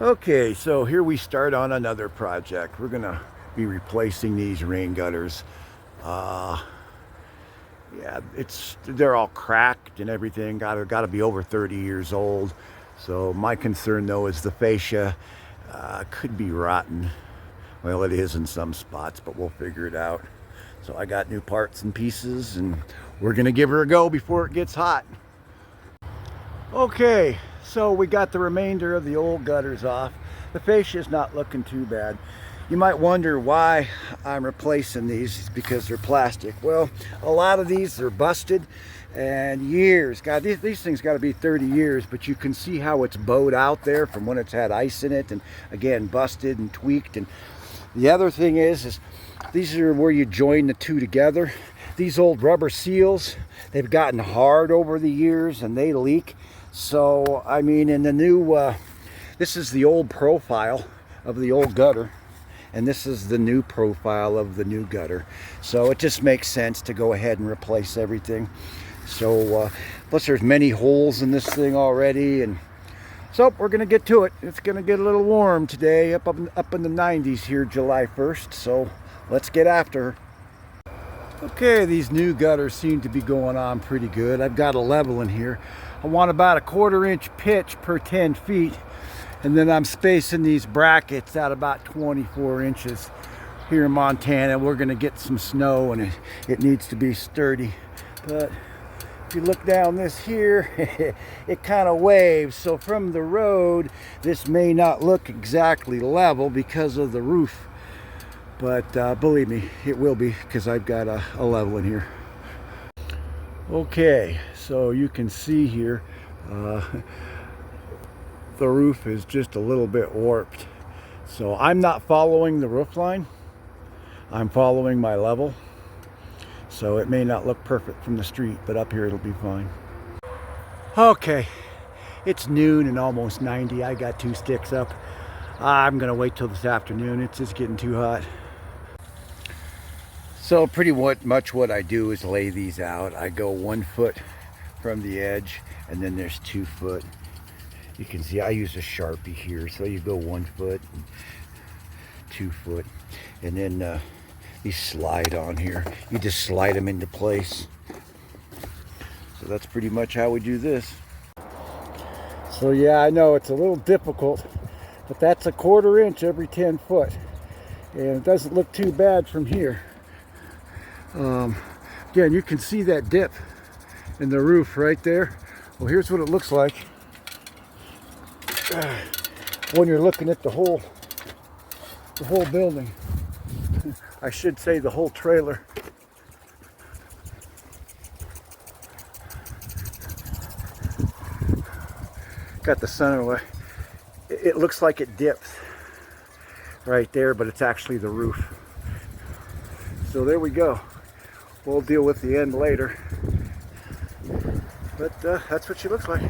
Okay, so here we start on another project. We're gonna be replacing these rain gutters. Uh, yeah, they're all cracked and everything. Gotta be over 30 years old. So my concern though is the fascia could be rotten. Well, it is in some spots, but we'll figure it out. So I got new parts and pieces, and we're gonna give her a go before it gets hot. Okay, so we got the remainder of the old gutters off. The fascia is not looking too bad. You might wonder why I'm replacing these. It's because they're plastic. Well, a lot of these are busted and years. God, these things got to be 30 years, but you can see how it's bowed out there from when it's had ice in it, and again, busted and tweaked. And the other thing is these are where you join the two together. These old rubber seals, they've gotten hard over the years and they leak. So, I mean, in the new, this is the old profile of the old gutter, and this is the new profile of the new gutter. So it just makes sense to go ahead and replace everything. So, plus there's many holes in this thing already, and so we're gonna get to it. It's gonna get a little warm today, up in the 90s here, July 1st. So let's get after her. Okay, these new gutters seem to be going on pretty good. I've got a level in here. I want about a 1/4 inch pitch per 10 feet. And then I'm spacing these brackets at about 24 inches. Here in Montana, we're gonna get some snow, and it needs to be sturdy. But if you look down this here, it kind of waves. So from the road, this may not look exactly level because of the roof. But believe me, it will be, because I've got a level in here. Okay, so you can see here, the roof is just a little bit warped. So I'm not following the roof line. I'm following my level. So it may not look perfect from the street, but up here it'll be fine. Okay, it's noon and almost 90. I got 2 sticks up. I'm gonna wait till this afternoon. It's just getting too hot. So pretty much what I do is lay these out. I go 1 foot from the edge, and then there's 2 foot. You can see I use a Sharpie here, so you go 1 foot, 2 foot, and then these slide on here. You just slide them into place. So that's pretty much how we do this. So yeah, I know it's a little difficult, but that's a 1/4 inch every 10 foot, and it doesn't look too bad from here. Again, you can see that dip in the roof right there. Well, here's what it looks like when you're looking at the whole building. I should say the whole trailer. Got the sun away. It looks like it dips right there, but it's actually the roof. So there we go. We'll deal with the end later. But that's what she looks like.